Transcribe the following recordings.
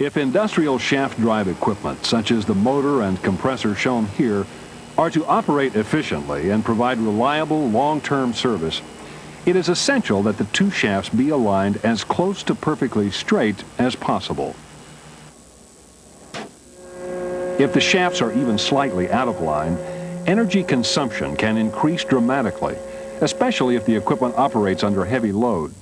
If industrial shaft drive equipment, such as the motor and compressor shown here, are to operate efficiently and provide reliable long-term service, it is essential that the two shafts be aligned as close to perfectly straight as possible. If the shafts are even slightly out of line, energy consumption can increase dramatically, especially if the equipment operates under heavy load.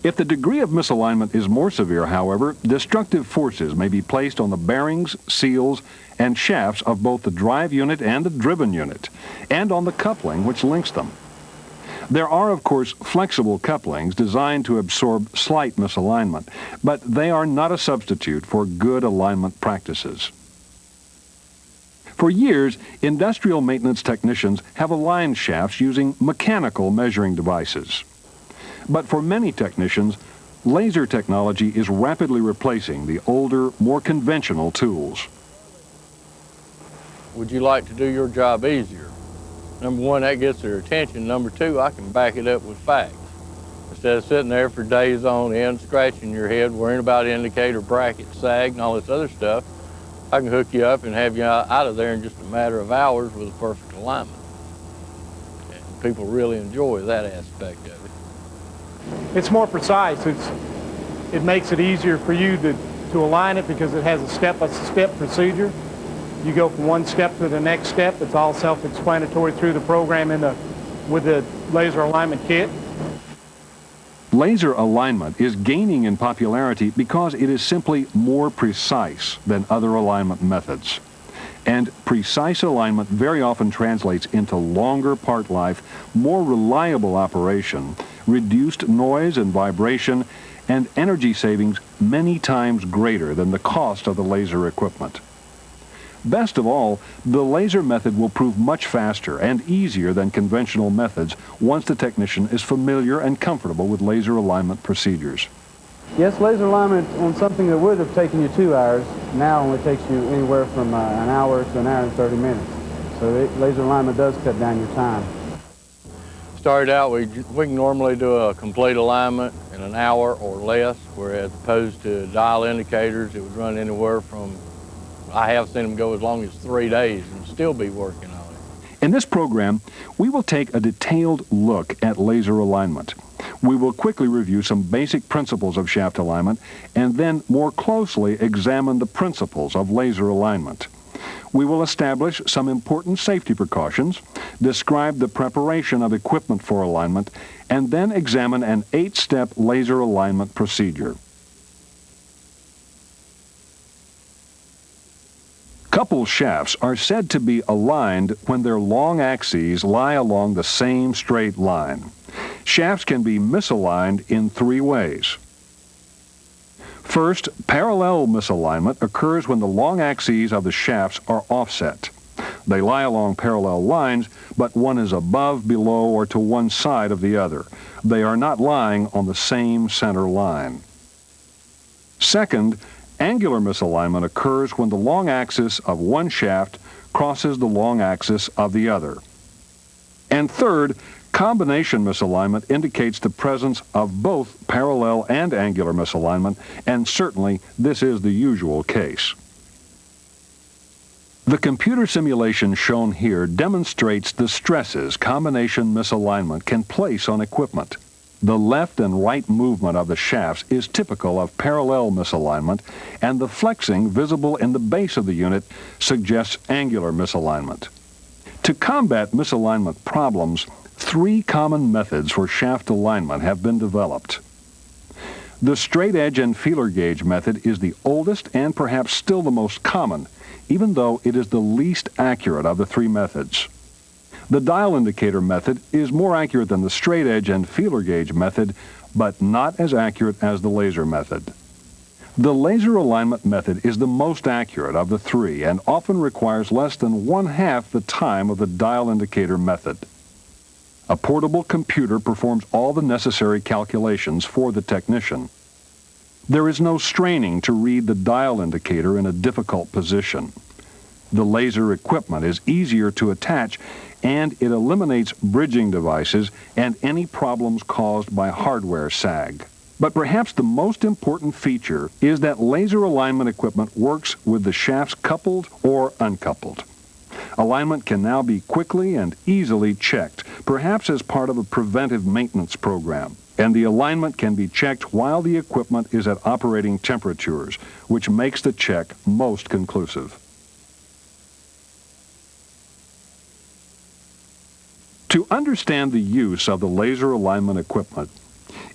If the degree of misalignment is more severe, however, destructive forces may be placed on the bearings, seals, and shafts of both the drive unit and the driven unit, and on the coupling which links them. There are, of course, flexible couplings designed to absorb slight misalignment, but they are not a substitute for good alignment practices. For years, industrial maintenance technicians have aligned shafts using mechanical measuring devices. But for many technicians, laser technology is rapidly replacing the older, more conventional tools. Would you like to do your job easier? Number one, that gets their attention. Number two, I can back it up with facts. Instead of sitting there for days on end, scratching your head, worrying about indicator bracket sag and all this other stuff, I can hook you up and have you out of there in just a matter of hours with a perfect alignment. And people really enjoy that aspect of it. It's more precise. It makes it easier for you to align it because it has a step-by-step procedure. You go from one step to the next step. It's all self-explanatory through the program with the laser alignment kit. Laser alignment is gaining in popularity because it is simply more precise than other alignment methods. And precise alignment very often translates into longer part life, more reliable operation, reduced noise and vibration, and energy savings many times greater than the cost of the laser equipment. Best of all, the laser method will prove much faster and easier than conventional methods once the technician is familiar and comfortable with laser alignment procedures. Yes, laser alignment on something that would have taken you 2 hours now only takes you anywhere from an hour to an hour and 30 minutes. So laser alignment does cut down your time. Started out, we can normally do a complete alignment in an hour or less, whereas opposed to dial indicators, it would run anywhere from, I have seen them go as long as 3 days and still be working on it. In this program, we will take a detailed look at laser alignment. We will quickly review some basic principles of shaft alignment and then more closely examine the principles of laser alignment. We will establish some important safety precautions, describe the preparation of equipment for alignment, and then examine an 8-step laser alignment procedure. Coupled shafts are said to be aligned when their long axes lie along the same straight line. Shafts can be misaligned in 3 ways. First, parallel misalignment occurs when the long axes of the shafts are offset. They lie along parallel lines, but one is above, below, or to one side of the other. They are not lying on the same center line. Second, angular misalignment occurs when the long axis of one shaft crosses the long axis of the other. And third, combination misalignment indicates the presence of both parallel and angular misalignment, and certainly this is the usual case. The computer simulation shown here demonstrates the stresses combination misalignment can place on equipment. The left and right movement of the shafts is typical of parallel misalignment, and the flexing visible in the base of the unit suggests angular misalignment. To combat misalignment problems, 3 common methods for shaft alignment have been developed. The straight edge and feeler gauge method is the oldest and perhaps still the most common, even though it is the least accurate of the 3 methods. The dial indicator method is more accurate than the straight edge and feeler gauge method, but not as accurate as the laser method. The laser alignment method is the most accurate of the 3 and often requires less than 1/2 the time of the dial indicator method. A portable computer performs all the necessary calculations for the technician. There is no straining to read the dial indicator in a difficult position. The laser equipment is easier to attach, and it eliminates bridging devices and any problems caused by hardware sag. But perhaps the most important feature is that laser alignment equipment works with the shafts coupled or uncoupled. Alignment can now be quickly and easily checked, perhaps as part of a preventive maintenance program. And the alignment can be checked while the equipment is at operating temperatures, which makes the check most conclusive. To understand the use of the laser alignment equipment,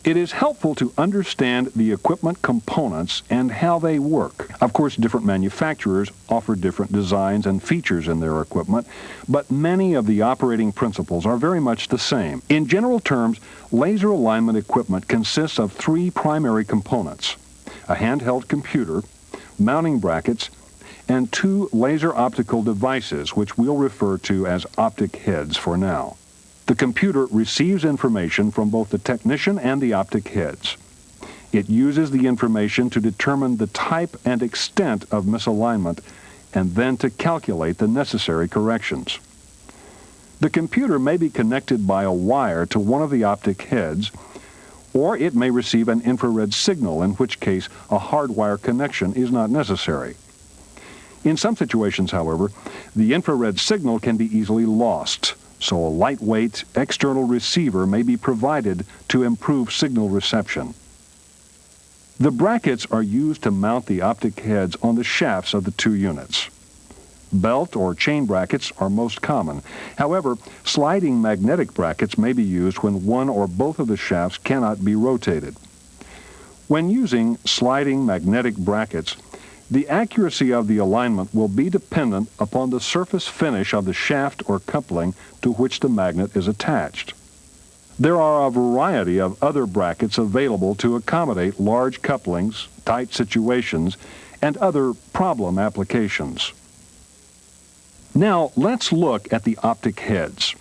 it is helpful to understand the equipment components and how they work. Of course, different manufacturers offer different designs and features in their equipment, but many of the operating principles are very much the same. In general terms, laser alignment equipment consists of three primary components: a handheld computer, mounting brackets, and two laser optical devices, which we'll refer to as optic heads for now. The computer receives information from both the technician and the optic heads. It uses the information to determine the type and extent of misalignment and then to calculate the necessary corrections. The computer may be connected by a wire to one of the optic heads, or it may receive an infrared signal, in which case a hardwire connection is not necessary. In some situations, however, the infrared signal can be easily lost, so a lightweight external receiver may be provided to improve signal reception. The brackets are used to mount the optic heads on the shafts of the two units. Belt or chain brackets are most common. However, sliding magnetic brackets may be used when one or both of the shafts cannot be rotated. When using sliding magnetic brackets, the accuracy of the alignment will be dependent upon the surface finish of the shaft or coupling to which the magnet is attached. There are a variety of other brackets available to accommodate large couplings, tight situations, and other problem applications. Now, let's look at the optic heads.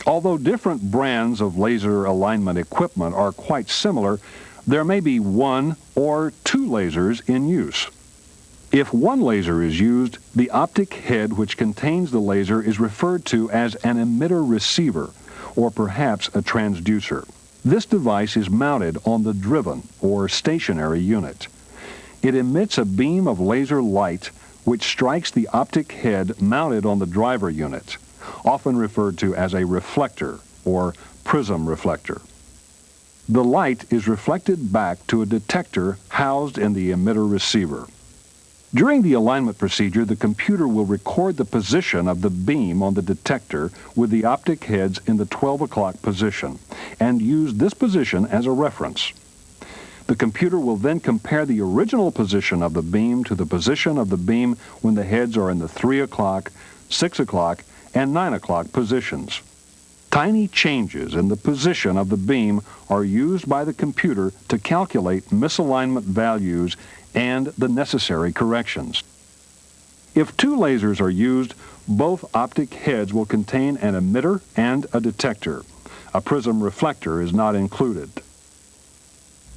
Although different brands of laser alignment equipment are quite similar, there may be one or two lasers in use. If one laser is used, the optic head which contains the laser is referred to as an emitter receiver, or perhaps a transducer. This device is mounted on the driven or stationary unit. It emits a beam of laser light which strikes the optic head mounted on the driver unit, often referred to as a reflector or prism reflector. The light is reflected back to a detector housed in the emitter receiver. During the alignment procedure, the computer will record the position of the beam on the detector with the optic heads in the 12 o'clock position and use this position as a reference. The computer will then compare the original position of the beam to the position of the beam when the heads are in the 3 o'clock, 6 o'clock, and 9 o'clock positions. Tiny changes in the position of the beam are used by the computer to calculate misalignment values and the necessary corrections. If two lasers are used, both optic heads will contain an emitter and a detector. A prism reflector is not included.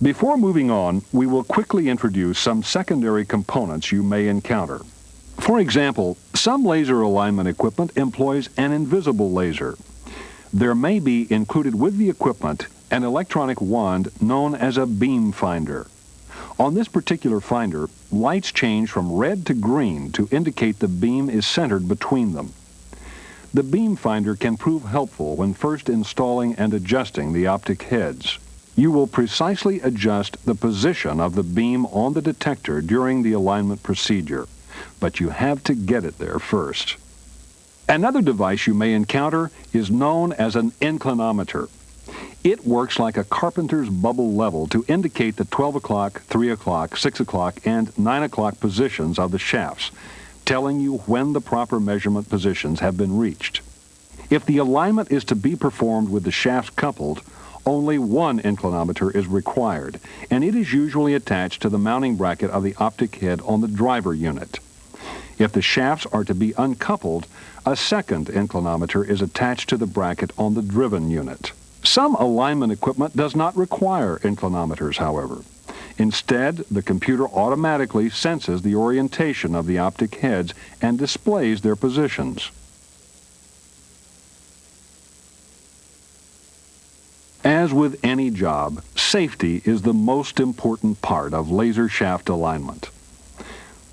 Before moving on, we will quickly introduce some secondary components you may encounter. For example, some laser alignment equipment employs an invisible laser. There may be included with the equipment an electronic wand known as a beam finder. On this particular finder, lights change from red to green to indicate the beam is centered between them. The beam finder can prove helpful when first installing and adjusting the optic heads. You will precisely adjust the position of the beam on the detector during the alignment procedure, but you have to get it there first. Another device you may encounter is known as an inclinometer. It works like a carpenter's bubble level to indicate the 12 o'clock, 3 o'clock, 6 o'clock, and 9 o'clock positions of the shafts, telling you when the proper measurement positions have been reached. If the alignment is to be performed with the shafts coupled, only one inclinometer is required, and it is usually attached to the mounting bracket of the optic head on the driver unit. If the shafts are to be uncoupled, a second inclinometer is attached to the bracket on the driven unit. Some alignment equipment does not require inclinometers, however. Instead, the computer automatically senses the orientation of the optic heads and displays their positions. As with any job, Safety is the most important part of laser shaft alignment.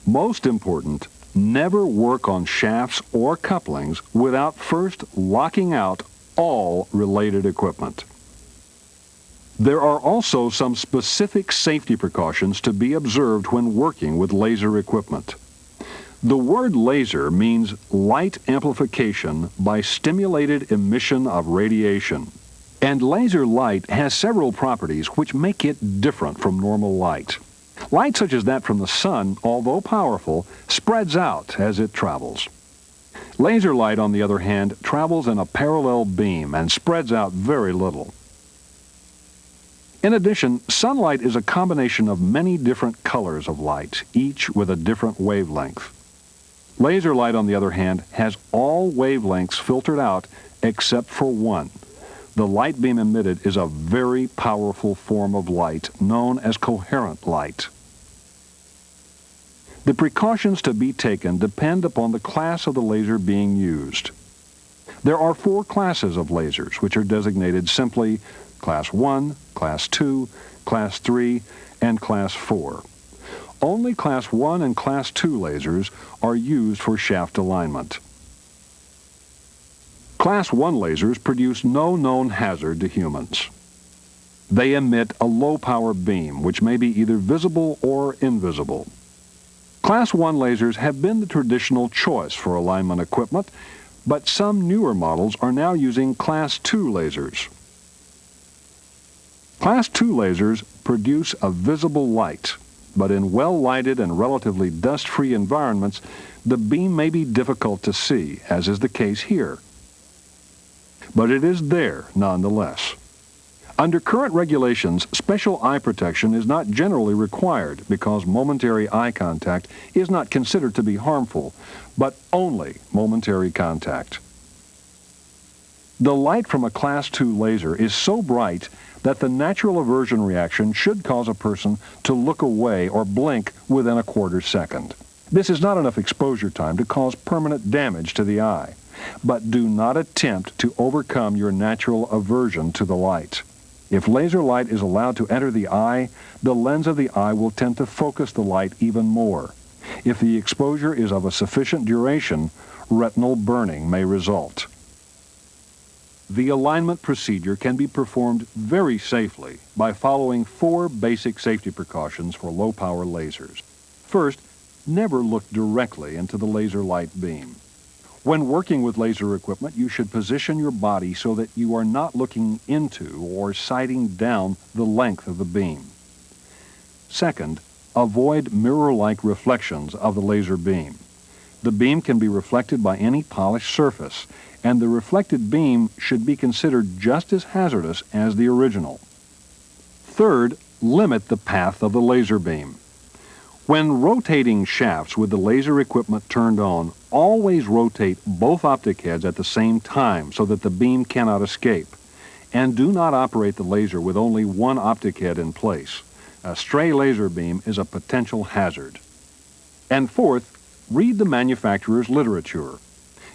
Most important, never work on shafts or couplings without first locking out all related equipment. There are also some specific safety precautions to be observed when working with laser equipment. The word laser means light amplification by stimulated emission of radiation. And laser light has several properties which make it different from normal light. Light such as that from the sun, although powerful, spreads out as it travels. Laser light, on the other hand, travels in a parallel beam and spreads out very little. In addition, sunlight is a combination of many different colors of light, each with a different wavelength. Laser light, on the other hand, has all wavelengths filtered out except for one. The light beam emitted is a very powerful form of light known as coherent light. The precautions to be taken depend upon the class of the laser being used. There are 4 classes of lasers, which are designated simply Class 1, Class 2, Class 3, and Class 4. Only Class 1 and Class 2 lasers are used for shaft alignment. Class 1 lasers produce no known hazard to humans. They emit a low-power beam, which may be either visible or invisible. Class 1 lasers have been the traditional choice for alignment equipment, but some newer models are now using Class 2 lasers. Class 2 lasers produce a visible light, but in well-lighted and relatively dust-free environments, the beam may be difficult to see, as is the case here. But it is there nonetheless. Under current regulations, special eye protection is not generally required because momentary eye contact is not considered to be harmful, but only momentary contact. The light from a Class 2 laser is so bright that the natural aversion reaction should cause a person to look away or blink within a quarter second. This is not enough exposure time to cause permanent damage to the eye, but do not attempt to overcome your natural aversion to the light. If laser light is allowed to enter the eye, the lens of the eye will tend to focus the light even more. If the exposure is of a sufficient duration, retinal burning may result. The alignment procedure can be performed very safely by following 4 basic safety precautions for low-power lasers. First, never look directly into the laser light beam. When working with laser equipment, you should position your body so that you are not looking into or sighting down the length of the beam. Second, avoid mirror-like reflections of the laser beam. The beam can be reflected by any polished surface, and the reflected beam should be considered just as hazardous as the original. Third, limit the path of the laser beam. When rotating shafts with the laser equipment turned on, always rotate both optic heads at the same time so that the beam cannot escape. And do not operate the laser with only one optic head in place. A stray laser beam is a potential hazard. And fourth, read the manufacturer's literature.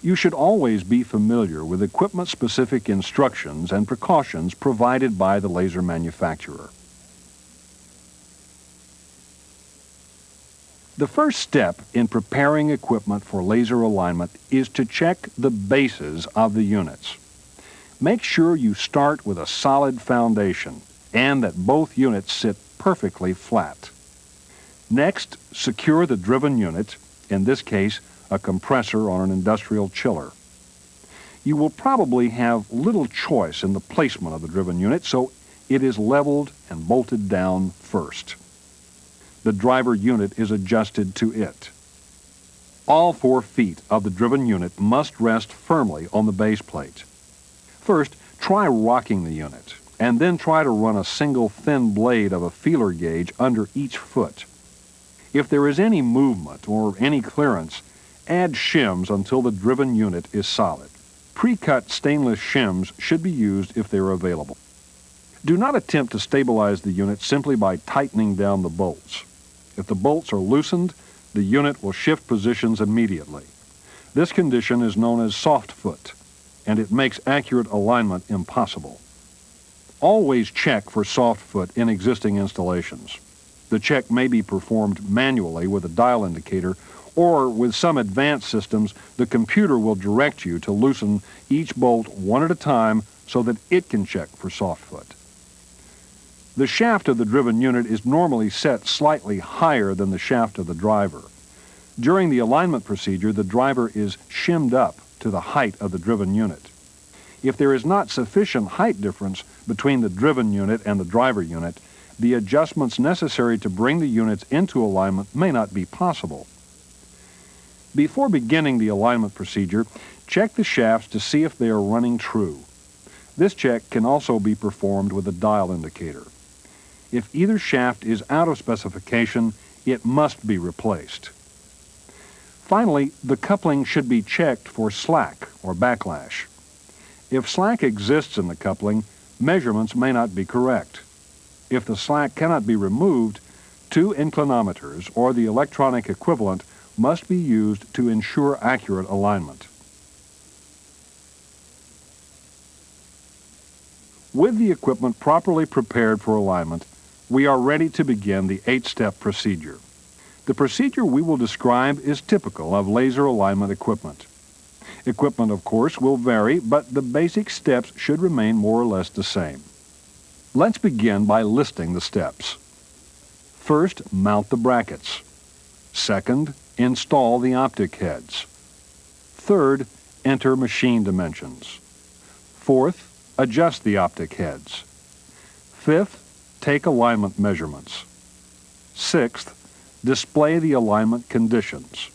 You should always be familiar with equipment-specific instructions and precautions provided by the laser manufacturer. The first step in preparing equipment for laser alignment is to check the bases of the units. Make sure you start with a solid foundation and that both units sit perfectly flat. Next, secure the driven unit, in this case, a compressor on an industrial chiller. You will probably have little choice in the placement of the driven unit, so it is leveled and bolted down first. The driver unit is adjusted to it. All 4 feet of the driven unit must rest firmly on the base plate. First, try rocking the unit, and then try to run a single thin blade of a feeler gauge under each foot. If there is any movement or any clearance, add shims until the driven unit is solid. Pre-cut stainless shims should be used if they are available. Do not attempt to stabilize the unit simply by tightening down the bolts. If the bolts are loosened, the unit will shift positions immediately. This condition is known as soft foot, and it makes accurate alignment impossible. Always check for soft foot in existing installations. The check may be performed manually with a dial indicator, or with some advanced systems, the computer will direct you to loosen each bolt one at a time so that it can check for soft foot. The shaft of the driven unit is normally set slightly higher than the shaft of the driver. During the alignment procedure, the driver is shimmed up to the height of the driven unit. If there is not sufficient height difference between the driven unit and the driver unit, the adjustments necessary to bring the units into alignment may not be possible. Before beginning the alignment procedure, check the shafts to see if they are running true. This check can also be performed with a dial indicator. If either shaft is out of specification, it must be replaced. Finally, the coupling should be checked for slack or backlash. If slack exists in the coupling, measurements may not be correct. If the slack cannot be removed, 2 inclinometers or the electronic equivalent must be used to ensure accurate alignment. With the equipment properly prepared for alignment, we are ready to begin the 8-step procedure. The procedure we will describe is typical of laser alignment equipment. Equipment, of course, will vary, but the basic steps should remain more or less the same. Let's begin by listing the steps. First, mount the brackets. Second, install the optic heads. Third, enter machine dimensions. Fourth, adjust the optic heads. Fifth, take alignment measurements. Sixth, display the alignment conditions.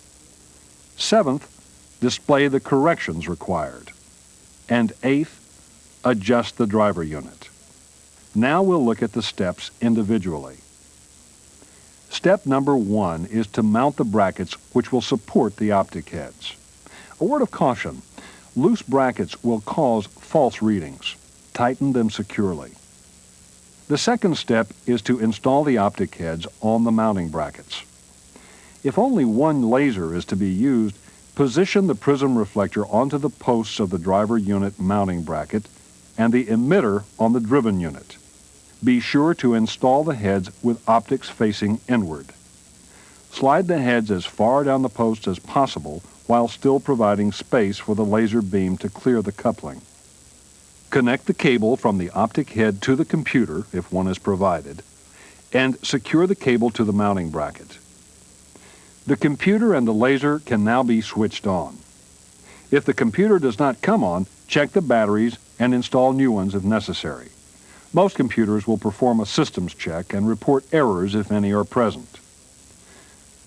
Seventh, display the corrections required. And eighth, adjust the driver unit. Now we'll look at the steps individually. Step number 1 is to mount the brackets which will support the optic heads. A word of caution, loose brackets will cause false readings. Tighten them securely. The second step is to install the optic heads on the mounting brackets. If only one laser is to be used, position the prism reflector onto the posts of the driver unit mounting bracket and the emitter on the driven unit. Be sure to install the heads with optics facing inward. Slide the heads as far down the post as possible while still providing space for the laser beam to clear the coupling. Connect the cable from the optic head to the computer, if one is provided, and secure the cable to the mounting bracket. The computer and the laser can now be switched on. If the computer does not come on, check the batteries and install new ones if necessary. Most computers will perform a systems check and report errors if any are present.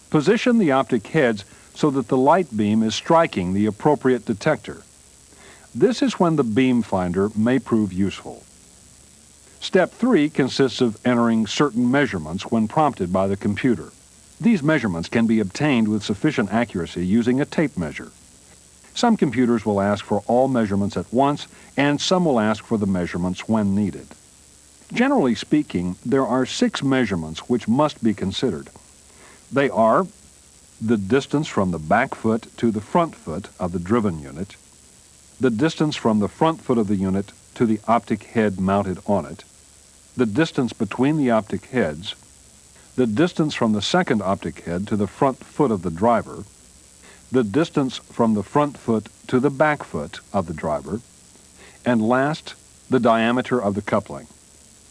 Position the optic heads so that the light beam is striking the appropriate detector. This is when the beam finder may prove useful. Step 3 consists of entering certain measurements when prompted by the computer. These measurements can be obtained with sufficient accuracy using a tape measure. Some computers will ask for all measurements at once, and some will ask for the measurements when needed. Generally speaking, there are 6 measurements which must be considered. They are the distance from the back foot to the front foot of the driven unit, the distance from the front foot of the unit to the optic head mounted on it, the distance between the optic heads, the distance from the second optic head to the front foot of the driver, the distance from the front foot to the back foot of the driver, and last, the diameter of the coupling.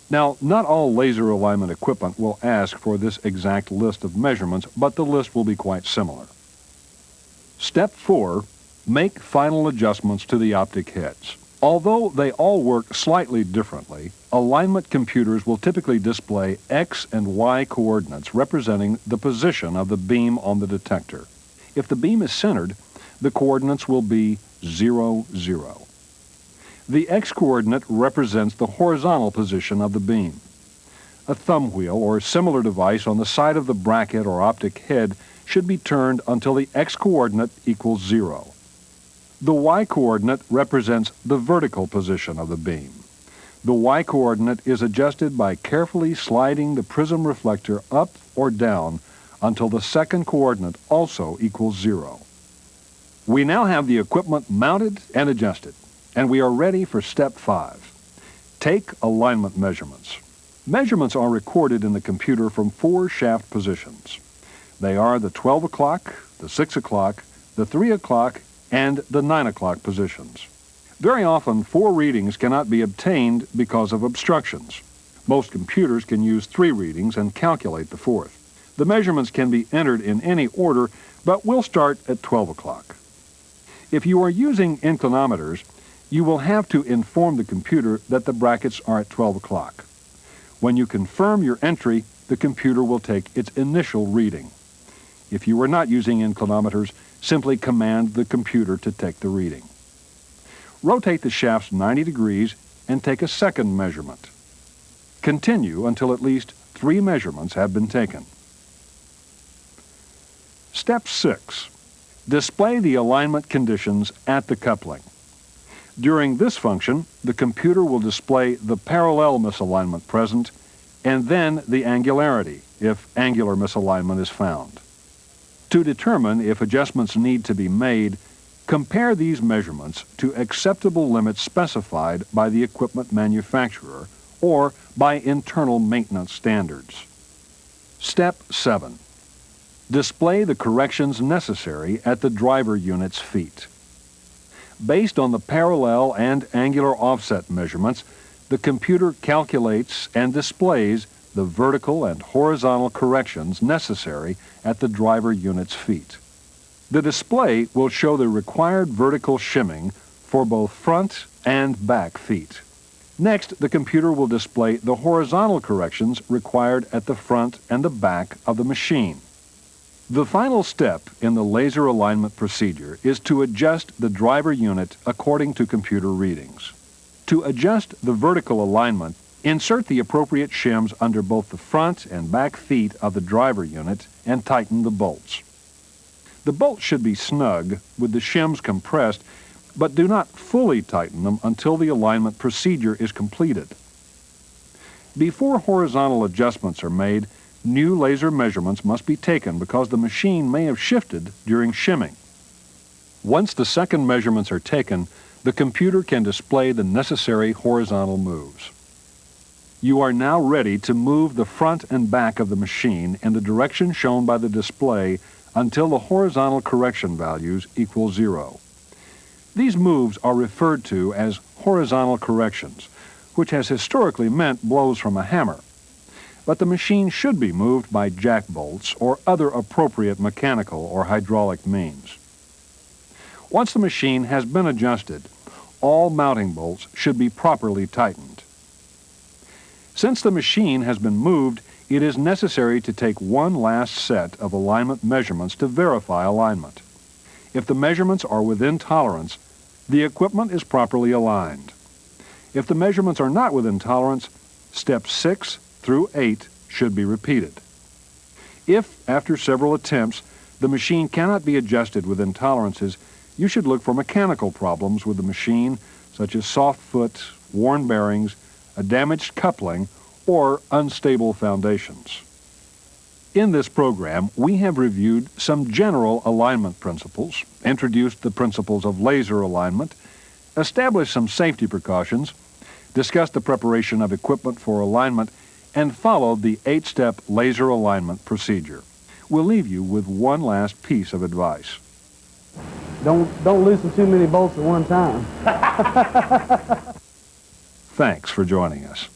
Now, not all laser alignment equipment will ask for this exact list of measurements, but the list will be quite similar. Step 4, make final adjustments to the optic heads. Although they all work slightly differently, alignment computers will typically display X and Y coordinates representing the position of the beam on the detector. If the beam is centered, the coordinates will be 0, 0. The X coordinate represents the horizontal position of the beam. A thumb wheel or similar device on the side of the bracket or optic head should be turned until the X coordinate equals 0. The Y coordinate represents the vertical position of the beam. The Y coordinate is adjusted by carefully sliding the prism reflector up or down until the second coordinate also equals 0. We now have the equipment mounted and adjusted, and we are ready for step 5. Take alignment measurements. Measurements are recorded in the computer from 4 shaft positions. They are the 12 o'clock, the 6 o'clock, the 3 o'clock, and the 9 o'clock positions. Very often, 4 readings cannot be obtained because of obstructions. Most computers can use 3 readings and calculate the 4th. The measurements can be entered in any order, but we'll start at 12 o'clock. If you are using inclinometers, you will have to inform the computer that the brackets are at 12 o'clock. When you confirm your entry, the computer will take its initial reading. If you are not using inclinometers, simply command the computer to take the reading. Rotate the shafts 90 degrees and take a second measurement. Continue until at least 3 measurements have been taken. Step 6. Display the alignment conditions at the coupling. During this function, the computer will display the parallel misalignment present and then the angularity if angular misalignment is found. To determine if adjustments need to be made, compare these measurements to acceptable limits specified by the equipment manufacturer or by internal maintenance standards. Step 7. Display the corrections necessary at the driver unit's feet. Based on the parallel and angular offset measurements, the computer calculates and displays the vertical and horizontal corrections necessary at the driver unit's feet. The display will show the required vertical shimming for both front and back feet. Next, the computer will display the horizontal corrections required at the front and the back of the machine. The final step in the laser alignment procedure is to adjust the driver unit according to computer readings. To adjust the vertical alignment, insert the appropriate shims under both the front and back feet of the driver unit and tighten the bolts. The bolts should be snug with the shims compressed, but do not fully tighten them until the alignment procedure is completed. Before horizontal adjustments are made, new laser measurements must be taken because the machine may have shifted during shimming. Once the second measurements are taken, the computer can display the necessary horizontal moves. You are now ready to move the front and back of the machine in the direction shown by the display until the horizontal correction values equal 0. These moves are referred to as horizontal corrections, which has historically meant blows from a hammer. But the machine should be moved by jack bolts or other appropriate mechanical or hydraulic means. Once the machine has been adjusted, all mounting bolts should be properly tightened. Since the machine has been moved, it is necessary to take one last set of alignment measurements to verify alignment. If the measurements are within tolerance, the equipment is properly aligned. If the measurements are not within tolerance, steps 6 through 8 should be repeated. If, after several attempts, the machine cannot be adjusted within tolerances, you should look for mechanical problems with the machine, such as soft foot, worn bearings, a damaged coupling, or unstable foundations. In this program, we have reviewed some general alignment principles, introduced the principles of laser alignment, established some safety precautions, discussed the preparation of equipment for alignment, and followed the 8-step laser alignment procedure. We'll leave you with one last piece of advice. Don't loosen too many bolts at one time. Thanks for joining us.